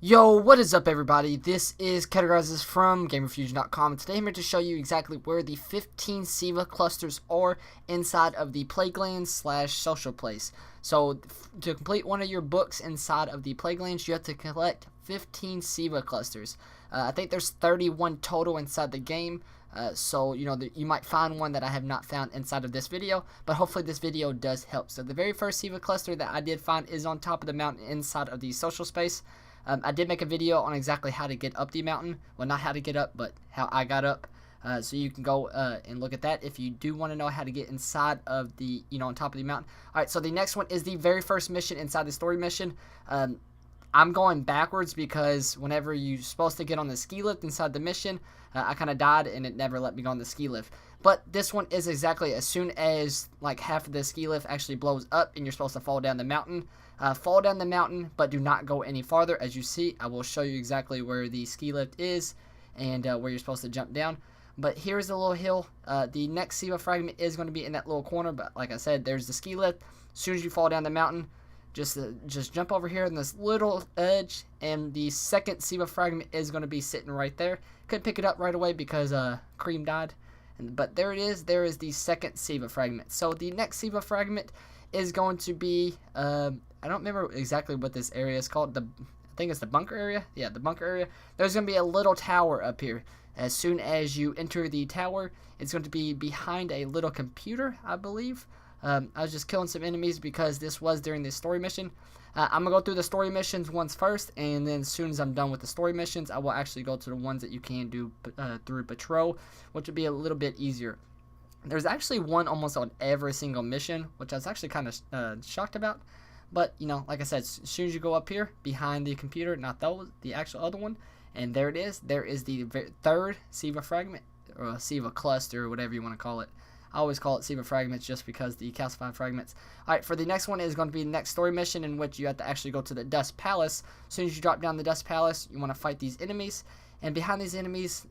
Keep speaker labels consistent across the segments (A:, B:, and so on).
A: Yo, what is up everybody? This is Categorizes from GamerFusion.com, and today I'm here to show you exactly where the 15 Siva clusters are inside of the Plaguelands / social place. So to complete one of your books inside of the Plaguelands, you have to collect 15 Siva clusters. I think there's 31 total inside the game. So you might find one that I have not found inside of this video, but hopefully this video does help. So the very first Siva cluster that I did find is on top of the mountain inside of the social space. I did make a video on exactly how to get up the mountain. Well, not how to get up, but how I got up. So you can go and look at that if you do want to know how to get inside of the, on top of the mountain. Alright, so the next one is the very first mission inside the story mission. I'm going backwards because whenever you're supposed to get on the ski lift inside the mission, I kind of died and it never let me go on the ski lift. But this one is exactly as soon as like half of the ski lift actually blows up and you're supposed to fall down the mountain. Fall down the mountain, but do not go any farther. As you see, I will show you exactly where the ski lift is and where you're supposed to jump down. But here's a little hill. The next Siva fragment is going to be in that little corner, but like I said, there's the ski lift. As soon as you fall down the mountain, just jump over here on this little edge, and the second Siva fragment is going to be sitting right there. Couldn't pick it up right away because Cream died, but there it is. There is the second Siva fragment. So the next Siva fragment is going to be I don't remember exactly what this area is called. I think it's the bunker area. Yeah, the bunker area. There's going to be a little tower up here. As soon as you enter the tower, it's going to be behind a little computer, I believe. I was just killing some enemies because this was during the story mission. I'm going to go through the story missions once first, and then as soon as I'm done with the story missions, I will actually go to the ones that you can do through patrol, which would be a little bit easier. There's actually one almost on every single mission, which I was actually kind of shocked about. But, like I said, as soon as you go up here, behind the computer, not the actual other one, and there it is. There is the third Siva fragment, or Siva cluster, or whatever you want to call it. I always call it Siva fragments just because the calcified fragments. Alright, for the next one is going to be the next story mission, in which you have to actually go to the Dust Palace. As soon as you drop down the Dust Palace, you want to fight these enemies. And behind these enemies,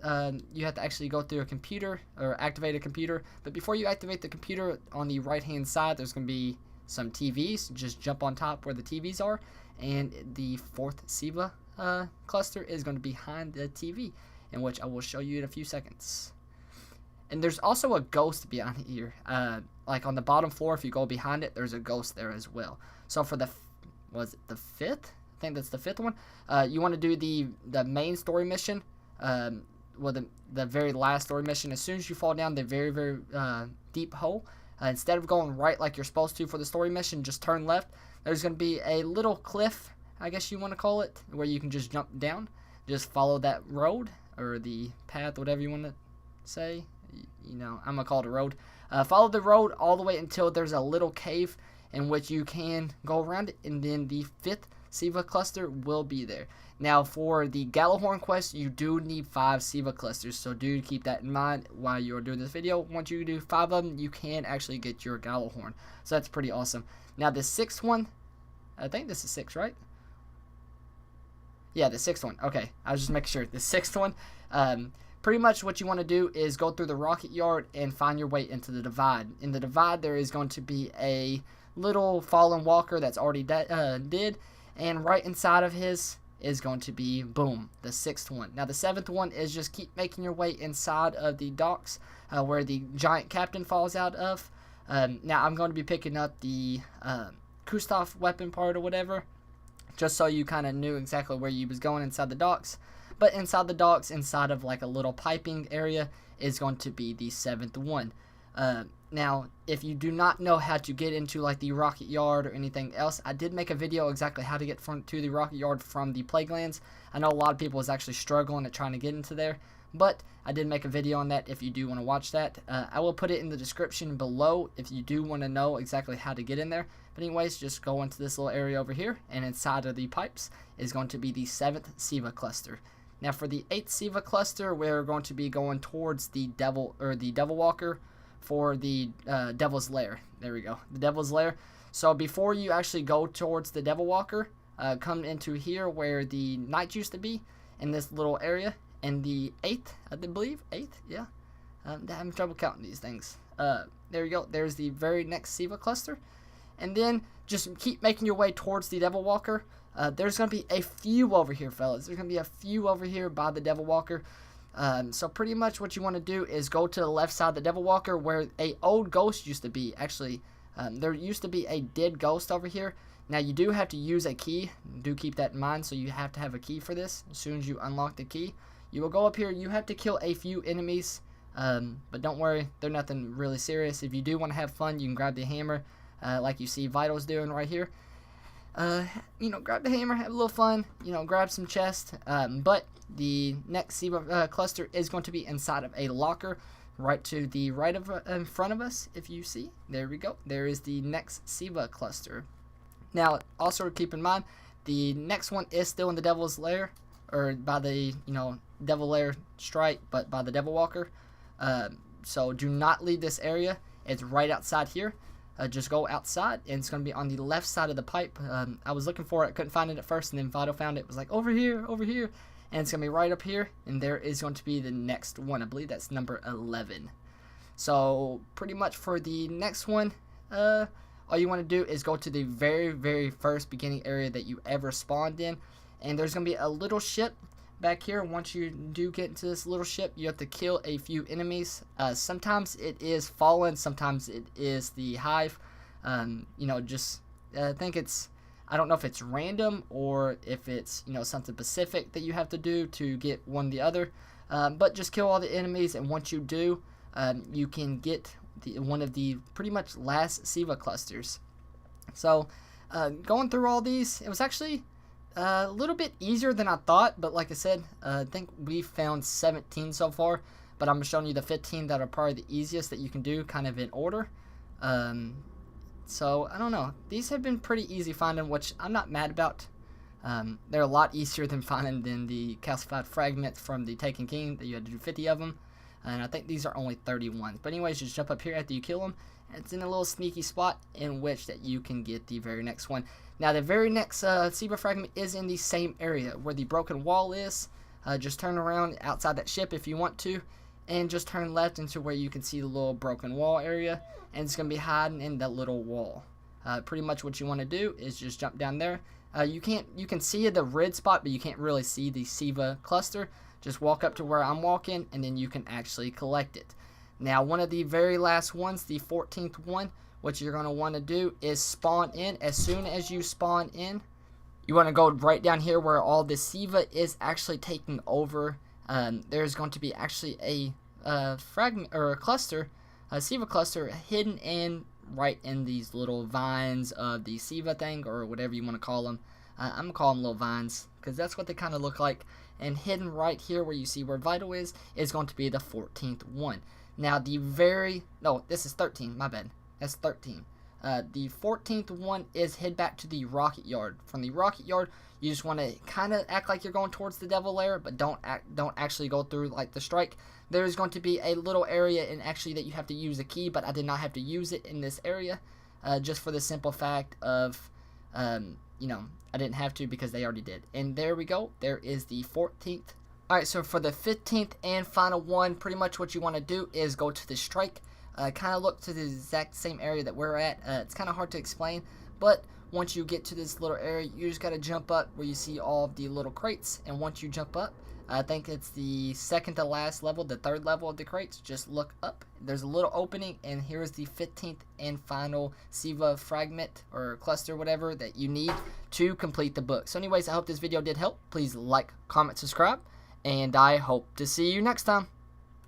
A: you have to actually go through a computer, or activate a computer. But before you activate the computer, on the right-hand side, there's going to be some TVs. Just jump on top where the TVs are, and the fourth Siva cluster is going to be behind the TV, in which I will show you in a few seconds. And there's also a ghost behind here. Like on the bottom floor, if you go behind it, there's a ghost there as well. So for the fifth? I think that's the fifth one. You want to do the main story mission. Well, the very last story mission. As soon as you fall down the very, very deep hole, instead of going right like you're supposed to for the story mission, just turn left. There's going to be a little cliff, I guess you want to call it, where you can just jump down. Just follow that road, or the path, whatever you want to say. I'm going to call it a road. Follow the road all the way until there's a little cave in which you can go around it, and then the fifth Siva cluster will be there. Now, for the Gallahorn quest, you do need 5 Siva clusters, so do keep that in mind while you're doing this video. Once you do 5 of them, you can actually get your Gallahorn, so that's pretty awesome. Now, the 6th one, I think this is 6, right? Yeah, the 6th one. Okay, I was just making sure. The 6th one, pretty much what you want to do is go through the rocket yard and find your way into the divide. In the divide, there is going to be a little fallen walker that's already dead, and right inside of his is going to be, boom, the 6th one. Now, the 7th one is just keep making your way inside of the docks where the giant captain falls out of. Now, I'm going to be picking up the Kustov weapon part or whatever, just so you kind of knew exactly where you was going inside the docks. But inside the docks, inside of like a little piping area, is going to be the 7th one. Now, if you do not know how to get into like the rocket yard or anything else, I did make a video exactly how to get to the rocket yard from the Plaguelands. I know a lot of people is actually struggling at trying to get into there, but I did make a video on that if you do want to watch that. I will put it in the description below if you do want to know exactly how to get in there. But anyways, just go into this little area over here, and inside of the pipes is going to be the 7th Siva cluster. Now, for the 8th Siva cluster, we're going to be going towards the Devil Walker for the Devil's Lair. There we go, the Devil's Lair. So before you actually go towards the Devil Walker, come into here where the knights used to be, in this little area. And the 8th, I believe, 8th, yeah. I'm having trouble counting these things. There we go. There's the very next Siva cluster. and then just keep making your way towards the Devil Walker. There's going to be a few over here, fellas. There's going to be a few over here by the Devil Walker. So pretty much what you want to do is go to the left side of the Devil Walker where a old ghost used to be. Actually, there used to be a dead ghost over here. Now you do have to use a key. Do keep that in mind. So you have to have a key for this. As soon as you unlock the key, you will go up here. You have to kill a few enemies. But don't worry, they're nothing really serious. If you do want to have fun, you can grab the hammer, like you see Vital's doing right here. Grab the hammer, have a little fun, grab some chests. But the next Siva cluster is going to be inside of a locker right to the right of in front of us. If you see, there we go. There is the next Siva cluster. Now, also keep in mind, the next one is still in the Devil's Lair, or by the Devil Lair strike, but by the Devil Walker. So do not leave this area. It's right outside here. Just go outside, and it's going to be on the left side of the pipe. I was looking for it, couldn't find it at first, and then Vital found it. It was like, over here, and it's going to be right up here, and there is going to be the next one. I believe that's number 11. So pretty much for the next one, all you want to do is go to the very, very first beginning area that you ever spawned in, and there's going to be a little ship back here. Once you do get into this little ship, you have to kill a few enemies. Sometimes it is Fallen, sometimes it is the Hive. I think it's, I don't know if it's random or if it's something specific that you have to do to get one or the other. But just kill all the enemies, and once you do, you can get one of the pretty much last Siva clusters. So going through all these, it was actually a little bit easier than I thought, but like I said, I think we found 17 so far, but I'm showing you the 15 that are probably the easiest that you can do kind of in order. So I don't know, these have been pretty easy finding, which I'm not mad about. They're a lot easier than finding than the calcified fragments from the Taken King that you had to do 50 of them, and I think these are only 31. But anyways, just jump up here after you kill them. It's in a little sneaky spot in which that you can get the very next one. Now the very next Siva fragment is in the same area where the broken wall is. Just turn around outside that ship if you want to, and just turn left into where you can see the little broken wall area, and it's going to be hiding in that little wall. Pretty much what you want to do is just jump down there. You can see the red spot, but you can't really see the Siva cluster. Just walk up to where I'm walking, and then you can actually collect it. Now, one of the very last ones, the 14th one, what you're going to want to do is spawn in. As soon as you spawn in, you want to go right down here where all the Siva is actually taking over. There's going to be actually a fragment or a cluster, a Siva cluster hidden in right in these little vines of the Siva thing, or whatever you want to call them. I'm going to call them little vines because that's what they kind of look like. And hidden right here where you see where Vital is going to be the 14th one. Now this is 13, my bad. That's 13. The 14th one is head back to the rocket yard. From the rocket yard, you just want to kind of act like you're going towards the Devil Lair, but don't actually go through like the strike. There's going to be a little area and actually that you have to use a key, but I did not have to use it in this area, just for the simple fact of, I didn't have to because they already did. And there we go. There is the 14th. Alright, so for the 15th and final one, pretty much what you want to do is go to the strike. Kind of look to the exact same area that we're at. It's kind of hard to explain, but once you get to this little area, you just got to jump up where you see all of the little crates. And once you jump up, I think it's the second to last level, the third level of the crates. Just look up. There's a little opening, and here's the 15th and final Siva fragment or cluster, whatever, that you need to complete the book. So anyways, I hope this video did help. Please like, comment, subscribe, and I hope to see you next time.